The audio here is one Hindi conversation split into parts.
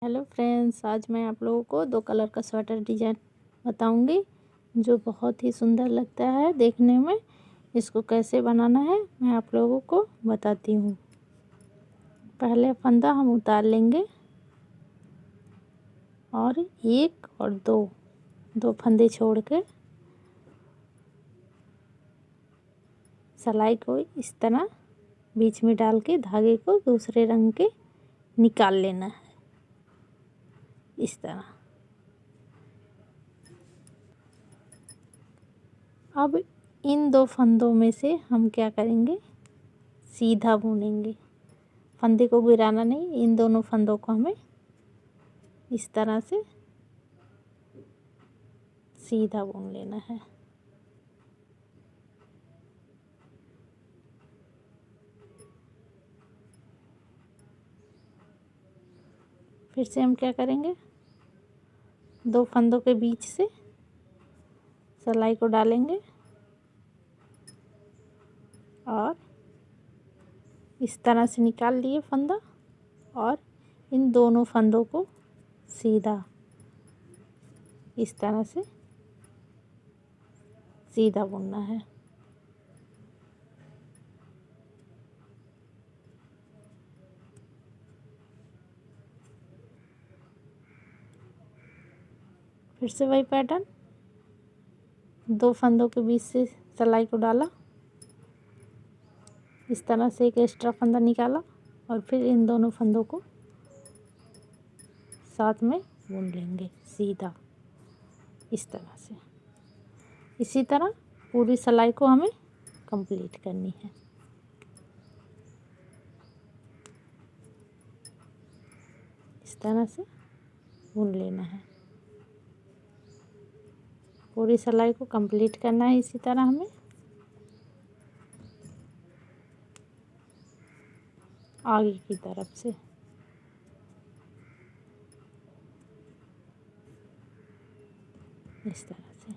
हेलो फ्रेंड्स, आज मैं आप लोगों को 2 कलर का स्वेटर डिज़ाइन बताऊंगी जो बहुत ही सुंदर लगता है देखने में। इसको कैसे बनाना है मैं आप लोगों को बताती हूँ। पहले फंदा हम उतार लेंगे और 1 और 2 फंदे छोड़ के सिलाई को इस तरह बीच में डाल के धागे को दूसरे रंग के निकाल लेना है इस तरह। अब इन 2 फंदों में से हम क्या करेंगे, सीधा बुनेंगे। फंदे को गिराना नहीं, इन दोनों फंदों को हमें इस तरह से सीधा बुन लेना है। फिर से हम क्या करेंगे, 2 फंदों के बीच से सिलाई को डालेंगे और इस तरह से निकाल लिए फंदा और इन दोनों फंदों को सीधा इस तरह से सीधा बुनना है। फिर से वही पैटर्न, 2 फंदों के बीच से सिलाई को डाला, इस तरह से एक एक्स्ट्रा फंदा निकाला और फिर इन दोनों फंदों को साथ में बुन लेंगे सीधा इस तरह से। इसी तरह पूरी सिलाई को हमें कंप्लीट करनी है। इस तरह से बुन लेना है, पूरी सिलाई को कंप्लीट करना है इसी तरह हमें। आगे की तरफ से इस तरह से।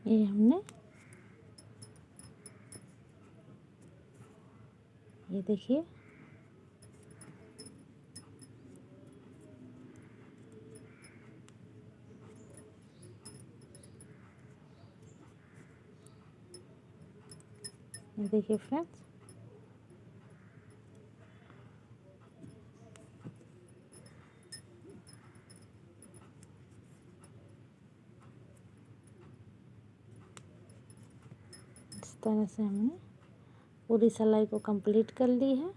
ये हमने, ये देखिए देखिए फ्रेंड्स, इस तरह से हमने पूरी सिलाई को कंप्लीट कर ली है।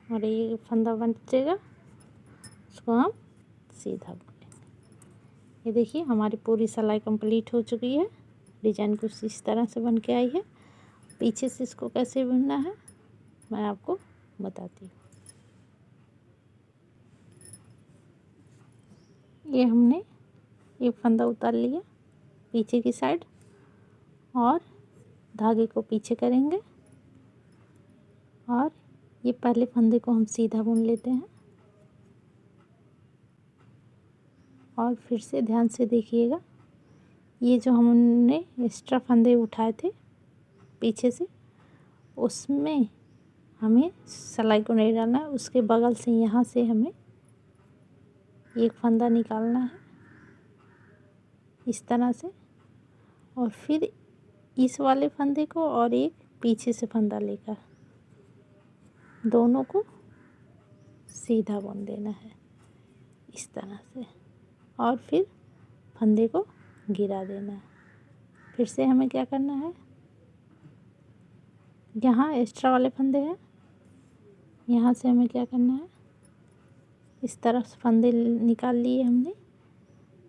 और ये फंदा बचेगा, उसको हम सीधा बुनेंगे। ये देखिए हमारी पूरी सिलाई कंप्लीट हो चुकी है। डिजाइन कुछ इस तरह से बन के आई है। पीछे से इसको कैसे बुनना है मैं आपको बताती हूँ। ये हमने एक फंदा उतार लिया पीछे की साइड और धागे को पीछे करेंगे और ये पहले फंदे को हम सीधा बुन लेते हैं। और फिर से ध्यान से देखिएगा, ये जो हमने एक्स्ट्रा फंदे उठाए थे पीछे से, उसमें हमें सिलाई को नहीं डालना है। उसके बगल से यहाँ से हमें एक फंदा निकालना है इस तरह से और फिर इस वाले फंदे को और एक पीछे से फंदा लेकर दोनों को सीधा बुन देना है इस तरह से और फिर फंदे को गिरा देना है। फिर से हमें क्या करना है, यहाँ एक्स्ट्रा वाले फंदे हैं, यहाँ से हमें क्या करना है, इस तरफ से फंदे निकाल लिए हमने।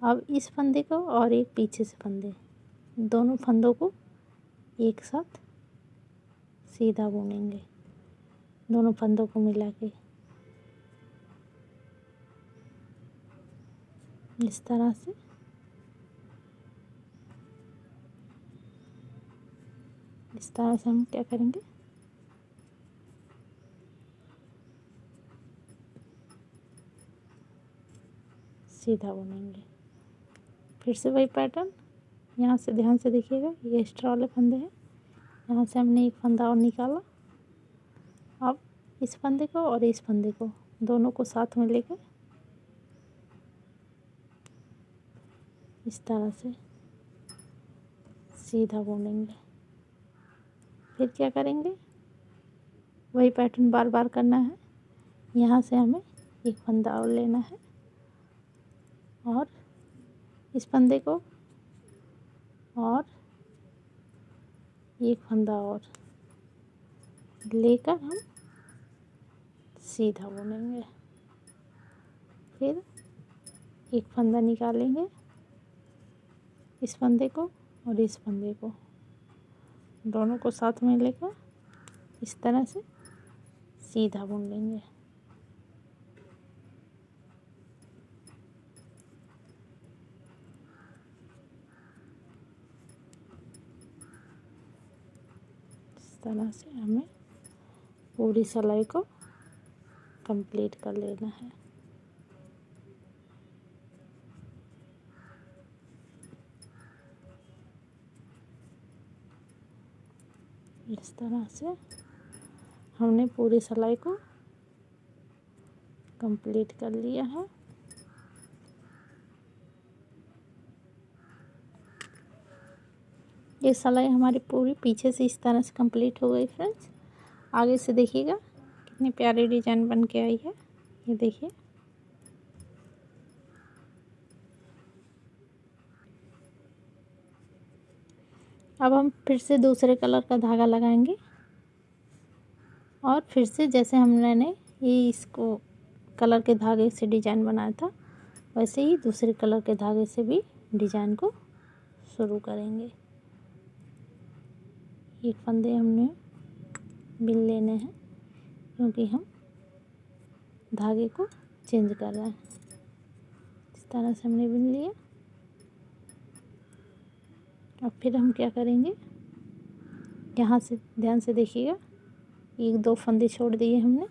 अब इस फंदे को और एक पीछे से फंदे, दोनों फंदों को एक साथ सीधा बुनेंगे, दोनों फंदों को मिला के इस तरह से। इस तरह से हम क्या करेंगे, सीधा बुनेंगे। फिर से वही पैटर्न, यहाँ से ध्यान से देखिएगा, ये एक्स्ट्रा वाले फंदे हैं, यहाँ से हमने एक फंदा और निकाला। अब इस फंदे को और इस फंदे को दोनों को साथ में लेकर इस तरह से सीधा बुनेंगे। फिर क्या करेंगे, वही पैटर्न बार बार करना है। यहाँ से हमें एक फंदा और लेना है और इस फंदे को और एक फंदा और लेकर हम सीधा बुनेंगे। फिर एक फंदा निकालेंगे, इस फंदे को और इस फंदे को दोनों को साथ में लेकर इस तरह से सीधा बुन लेंगे। इस तरह से हमें पूरी सिलाई को कंप्लीट कर लेना है। इस तरह से हमने पूरी सिलाई को कंप्लीट कर लिया है। ये सिलाई हमारी पूरी पीछे से इस तरह से कंप्लीट हो गई फ्रेंड्स। आगे से देखिएगा कितनी प्यारी डिजाइन बन के आई है, ये देखिए। अब हम फिर से दूसरे कलर का धागा लगाएंगे और फिर से जैसे हमने ये इसको कलर के धागे से डिजाइन बनाया था, वैसे ही दूसरे कलर के धागे से भी डिजाइन को शुरू करेंगे। ये फंदे हमने बिन लेने हैं क्योंकि हम धागे को चेंज कर रहे हैं। इस तरह से हमने बिन लिया। अब फिर हम क्या करेंगे, यहाँ से ध्यान से देखिएगा, एक दो फंदे छोड़ दिए हमने,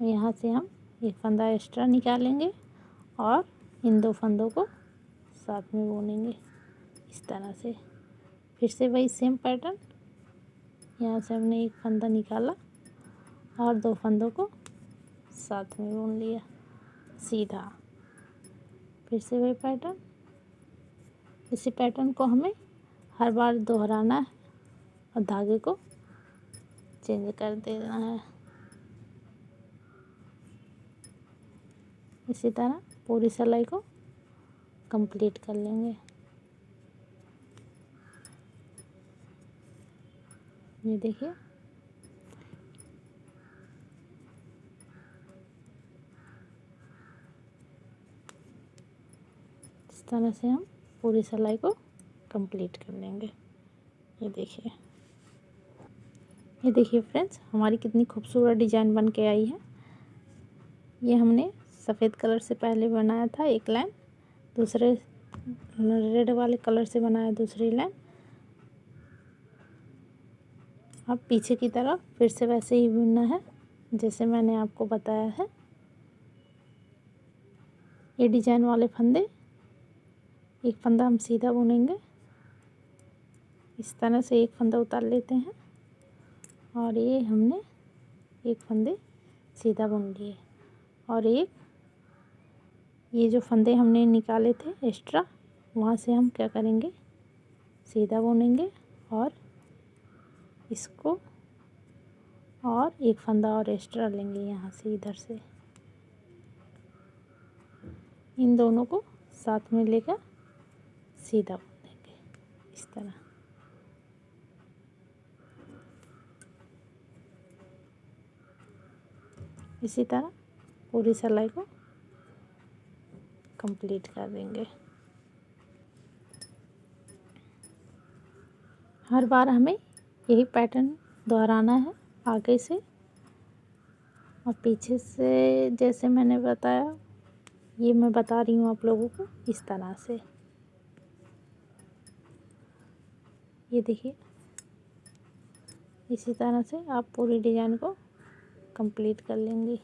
यहाँ से हम एक फंदा एक्स्ट्रा निकालेंगे और इन दो फंदों को साथ में बुनेंगे इस तरह से। फिर से वही सेम पैटर्न, यहाँ से हमने एक फंदा निकाला और दो फंदों को साथ में बुन लिया सीधा। फिर से वही पैटर्न, इसी पैटर्न को हमें हर बार दोहराना है और धागे को चेंज कर देना है। इसी तरह पूरी सिलाई को कंप्लीट कर लेंगे। ये देखिए, इस तरह से हम पूरी सिलाई को कंप्लीट कर लेंगे। ये देखिए, ये देखिए फ्रेंड्स, हमारी कितनी खूबसूरत डिजाइन बन के आई है। ये हमने सफ़ेद कलर से पहले बनाया था एक लाइन, दूसरे रेड वाले कलर से बनाया दूसरी लाइन। अब पीछे की तरफ फिर से वैसे ही बुनना है जैसे मैंने आपको बताया है। ये डिजाइन वाले फंदे, एक फंदा हम सीधा बुनेंगे, इस तरह से एक फंदा उतार लेते हैं और ये हमने एक फंदे सीधा बुन लिए और एक ये जो फंदे हमने निकाले थे एक्स्ट्रा, वहाँ से हम क्या करेंगे, सीधा बुनेंगे और इसको और एक फंदा और एक्स्ट्रा लेंगे यहाँ से, इधर से इन दोनों को साथ में लेकर सीधा बुनेंगे इस तरह। इसी तरह पूरी सिलाई को कंप्लीट कर देंगे। हर बार हमें यही पैटर्न दोहराना है, आगे से और पीछे से। जैसे मैंने बताया, ये मैं बता रही हूँ आप लोगों को इस तरह से। ये देखिए, इसी तरह से आप पूरी डिज़ाइन को कंप्लीट कर लेंगे।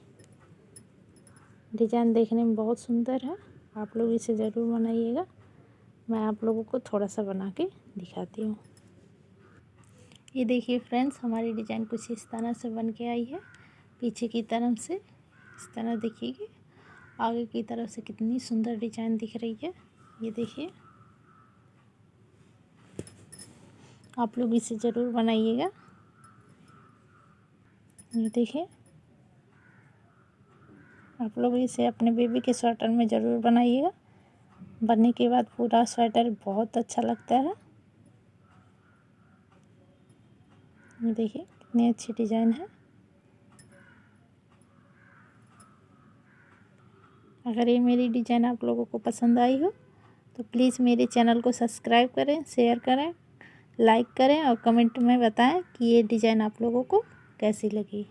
डिज़ाइन देखने में बहुत सुंदर है, आप लोग इसे ज़रूर बनाइएगा। मैं आप लोगों को थोड़ा सा बना के दिखाती हूँ। ये देखिए फ्रेंड्स, हमारी डिज़ाइन कुछ इस तरह से बन के आई है। पीछे की तरफ से इस तरह देखिए, आगे की तरफ से कितनी सुंदर डिज़ाइन दिख रही है। ये देखिए, आप लोग इसे ज़रूर बनाइएगा। ये देखिए, आप लोग इसे अपने बेबी के स्वेटर में ज़रूर बनाइएगा। बनने के बाद पूरा स्वेटर बहुत अच्छा लगता है। ये देखिए कितनी अच्छी डिज़ाइन है। अगर ये मेरी डिज़ाइन आप लोगों को पसंद आई हो तो प्लीज़ मेरे चैनल को सब्सक्राइब करें, शेयर करें, लाइक करें और कमेंट में बताएं कि ये डिज़ाइन आप लोगों को कैसी लगी।